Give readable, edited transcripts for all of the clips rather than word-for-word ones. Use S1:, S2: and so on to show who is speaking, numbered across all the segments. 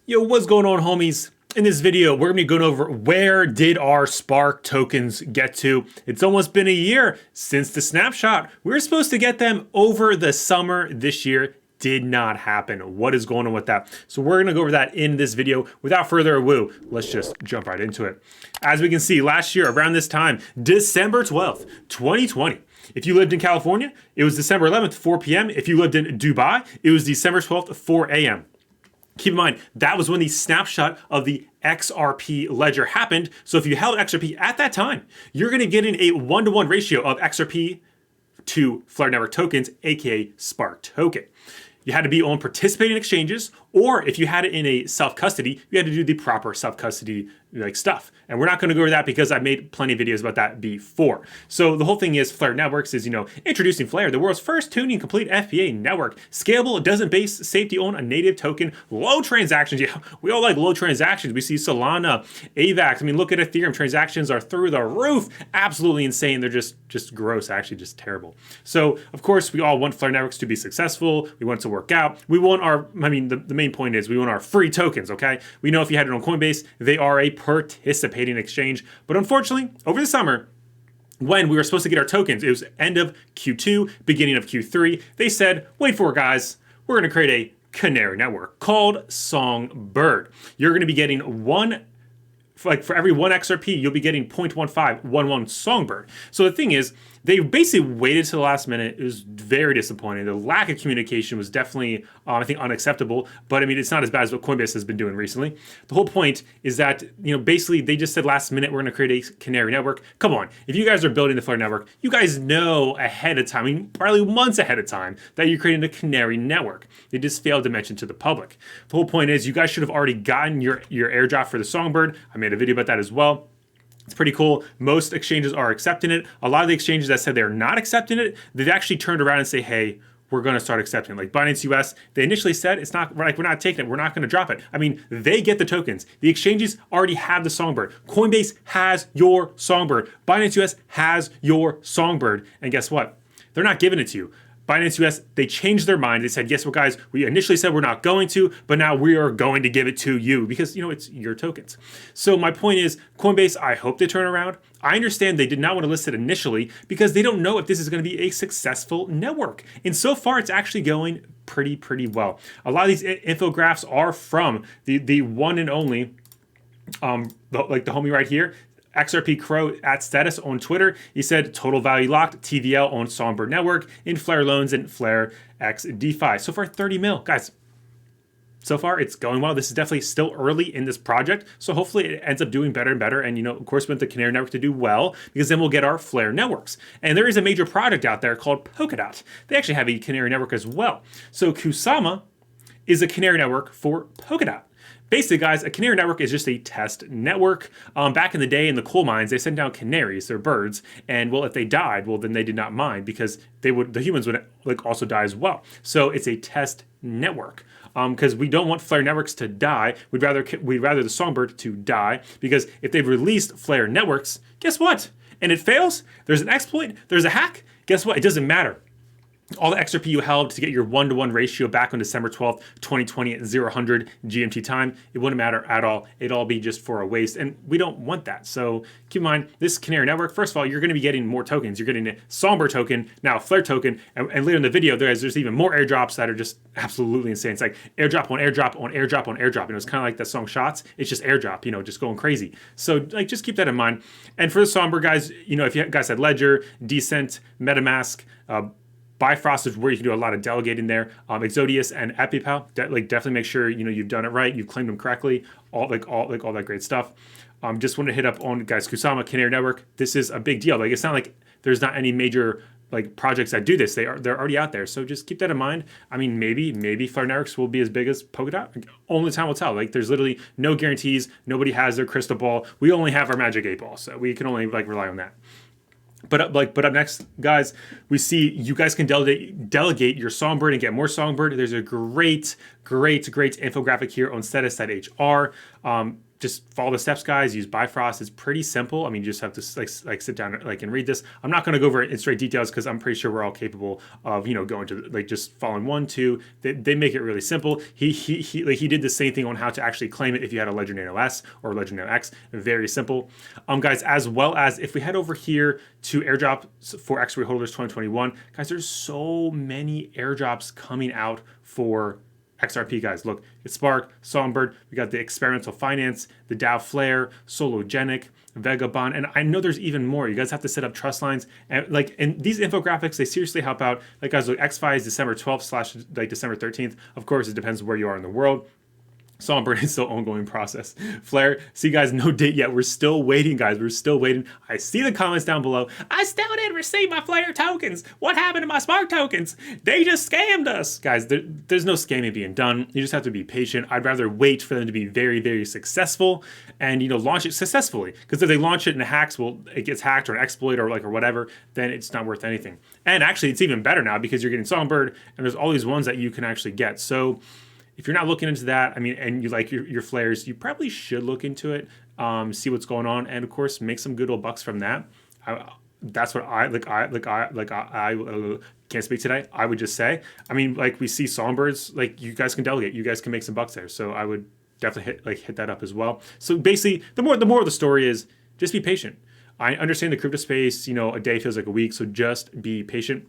S1: Yo, what's going on, homies? In this video, we're gonna be going over where did our Spark tokens get to. It's almost been a year since the snapshot. We were supposed to get them over the summer this year. Did not happen. What is going on with that? So we're gonna go over that in this video. Without further ado, let's just jump right into it. As we can see, last year around this time, December 12th, 2020, if you lived in California, it was December 11th, 4 p.m. If you lived in Dubai, it was December 12th, 4 a.m. Keep in mind, that was when the snapshot of the XRP ledger happened. So if you held XRP at that time, you're gonna get in a 1-to-1 ratio of XRP to Flare Network tokens, aka Spark token. You had to be on participating exchanges, or if you had it in a self-custody, you had to do the proper self-custody stuff. And we're not going to go over that because I made plenty of videos about that before. So the whole thing is Flare Networks is, introducing Flare, the world's first tuning complete FPA network. Scalable, it doesn't base safety on a native token, low transactions. Yeah, we all like low transactions. We see Solana, AVAX. I mean, look at Ethereum. Transactions are through the roof. Absolutely insane. They're just gross, actually just terrible. So of course, we all want Flare Networks to be successful. We want it to work out. We want the main point is we want our free tokens, okay? We know if you had it on Coinbase, they are a participating exchange. But unfortunately, over the summer, when we were supposed to get our tokens, it was end of Q2, beginning of Q3, they said, wait for it, guys, we're gonna create a canary network called Songbird. You're gonna be getting for every 1 XRP, you'll be getting 0.1511 Songbird. So the thing is, they basically waited to the last minute. It was very disappointing. The lack of communication was definitely, I think, unacceptable. But I mean, it's not as bad as what Coinbase has been doing recently. The whole point is that, basically they just said last minute, we're gonna create a canary network. Come on, if you guys are building the Flare network, you guys know ahead of time, probably months ahead of time, that you're creating a canary network. They just failed to mention to the public. The whole point is you guys should have already gotten your airdrop for the Songbird. I made a video about that as well. It's pretty cool. Most exchanges are accepting it. A lot of the exchanges that said they're not accepting it, they've actually turned around and say, hey, we're going to start accepting it. Like Binance US, they initially said it's not like we're not taking it. We're not going to drop it. I mean, they get the tokens. The exchanges already have the Songbird. Coinbase has your Songbird. Binance US has your Songbird. And guess what? They're not giving it to you. Binance US, they changed their mind. They said, yes, well, guys, we initially said we're not going to, but now we are going to give it to you because, it's your tokens. So my point is, Coinbase, I hope they turn around. I understand they did not want to list it initially because they don't know if this is going to be a successful network. And so far, it's actually going pretty well. A lot of these infographics are from the one and only, the homie right here, XRP Crow at status on Twitter. He said total value locked, TVL on Songbird Network, in Flare loans and Flare X DeFi. So far 30 mil. Guys, so far it's going well. This is definitely still early in this project. So hopefully it ends up doing better and better. And of course we want the Canary Network to do well because then we'll get our Flare networks. And there is a major project out there called Polkadot. They actually have a Canary Network as well. So Kusama is a Canary Network for Polkadot. Basically, guys, a canary network is just a test network. Back in the day in the coal mines, they sent down canaries, they're birds, and well, if they died, well, then they did not mine because the humans would also die as well. So it's a test network because we don't want Flare networks to die. We'd rather the Songbird to die because if they've released Flare networks, guess what? And it fails. There's an exploit. There's a hack. Guess what? It doesn't matter. All the XRP you held to get your 1-to-1 ratio back on December 12th, 2020 at 0000 GMT time, it wouldn't matter at all. It'd all be just for a waste, and we don't want that. So keep in mind, this Canary Network, first of all, you're going to be getting more tokens. You're getting a Songbird token, now a Flare token, and later in the video, there's even more airdrops that are just absolutely insane. It's like airdrop on airdrop on airdrop on airdrop. It's kind of like that song Shots. It's just airdrop, just going crazy. So just keep that in mind. And for the Songbird guys, if you guys had Ledger, Decent, MetaMask, Bifrost is where you can do a lot of delegating there. Enthusiast and EpiPal, definitely make sure you've done it right, you've claimed them correctly, all that great stuff. Just want to hit up on guys, Kusama Canary Network. This is a big deal. It's not like there's not any major projects that do this. They're already out there. So just keep that in mind. I mean, maybe Flare Networks will be as big as Polkadot. Only time will tell. There's literally no guarantees. Nobody has their crystal ball. We only have our magic 8 ball, so we can only rely on that. But up next, guys, we see you guys can delegate your Songbird and get more Songbird. There's a great infographic here on status.hr. just follow the steps, guys. Use Bifrost. It's pretty simple. I mean, you just have to like sit down and read this. I'm not going to go over it in straight details because I'm pretty sure we're all capable of going to like just following 1, 2. They make it really simple. He did the same thing on how to actually claim it if you had a Ledger Nano S or Ledger Nano X. Very simple, guys. As well as if we head over here to airdrop for XRP holders 2021, guys, there's so many airdrops coming out for XRP, guys. Look, it's Spark, Songbird, we got the Experimental Finance, the DAO Flare, Sologenic, Vagabond, and I know there's even more. You guys have to set up trust lines, and these infographics, they seriously help out. Like, guys, look, XFi is December 12th / like December 13th. Of course, it depends where you are in the world. Songbird is still ongoing process. Flare, see, guys, no date yet. We're still waiting, guys. We're still waiting. I see the comments down below. I still didn't receive my Flare tokens. What happened to my Spark tokens? They just scammed us. Guys, there's no scamming being done. You just have to be patient. I'd rather wait for them to be very, very successful and, launch it successfully. Because if they launch it and it gets hacked or an exploit or like, then it's not worth anything. And actually, it's even better now because you're getting Songbird and there's all these ones that you can actually get. So if you're not looking into that, I mean, and you like your flares, you probably should look into it, see what's going on, and of course, make some good old bucks from that. That's what I can't speak today. I would just say, I mean, like we see Songbirds, like you guys can delegate, you guys can make some bucks there. So I would definitely hit that up as well. So basically, the more of the story is just be patient. I understand the crypto space, a day feels like a week, so just be patient.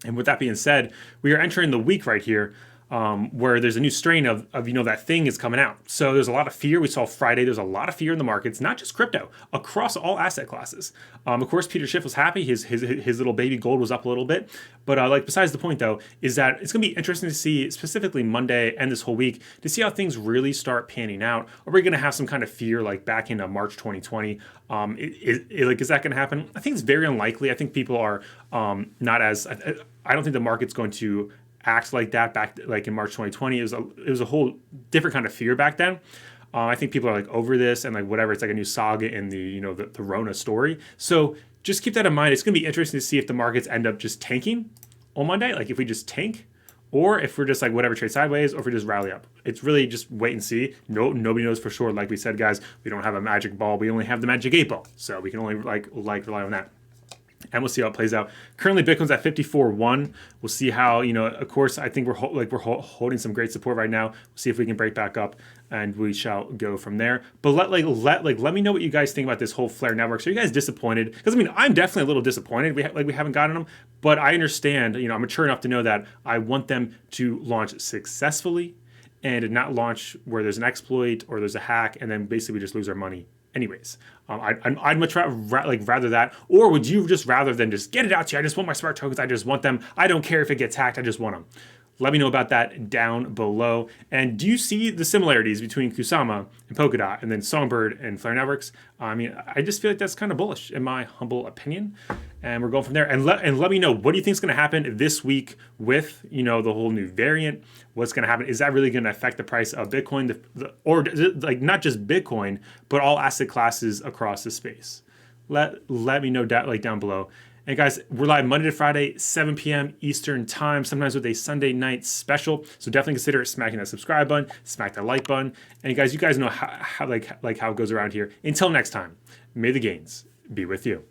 S1: And with that being said, we are entering the week right here. Where there's a new strain of that thing is coming out. So there's a lot of fear. We saw Friday, there's a lot of fear in the markets, not just crypto, across all asset classes. Of course, Peter Schiff was happy. His little baby gold was up a little bit. But besides the point, though, is that it's going to be interesting to see, specifically Monday and this whole week, to see how things really start panning out. Are we going to have some kind of fear like back in March 2020? Is that going to happen? I think it's very unlikely. I think people are not as... I don't think the market's going to act like that back like in March 2020. It was a whole different kind of fear back then. I think people are like over this and like whatever. It's like a new saga in the the Rona story. So just keep that in mind. It's going to be interesting to see if the markets end up just tanking on Monday, like if we just tank, or if we're just like whatever trade sideways, or if we just rally up. It's really just wait and see. Nobody knows for sure. Like we said, guys, we don't have a magic ball. We only have the magic 8 ball, so we can only like rely on that. And we'll see how it plays out. Currently, Bitcoin's at 54.1. We'll see how, of course, I think we're holding some great support right now. We'll see if we can break back up, and we shall go from there. But let me know what you guys think about this whole Flare network. So are you guys disappointed? Because I mean, I'm definitely a little disappointed. We haven't gotten them, but I understand. I'm mature enough to know that I want them to launch successfully, and not launch where there's an exploit or there's a hack, and then basically we just lose our money. Anyways, I'd much rather that, or would you just rather than just get it out to you? I just want my Spark tokens. I just want them. I don't care if it gets hacked. I just want them. Let me know about that down below. And do you see the similarities between Kusama and Polkadot and then Songbird and Flare Networks? I mean, I just feel like that's kind of bullish in my humble opinion. And we're going from there. And let me know, what do you think is going to happen this week with, the whole new variant? What's going to happen? Is that really going to affect the price of Bitcoin? Or like not just Bitcoin, but all asset classes across the space? Let me know down below. And guys, we're live Monday to Friday, 7 p.m. Eastern time, sometimes with a Sunday night special. So definitely consider smacking that subscribe button, smack that like button. And you guys know how it goes around here. Until next time, may the gains be with you.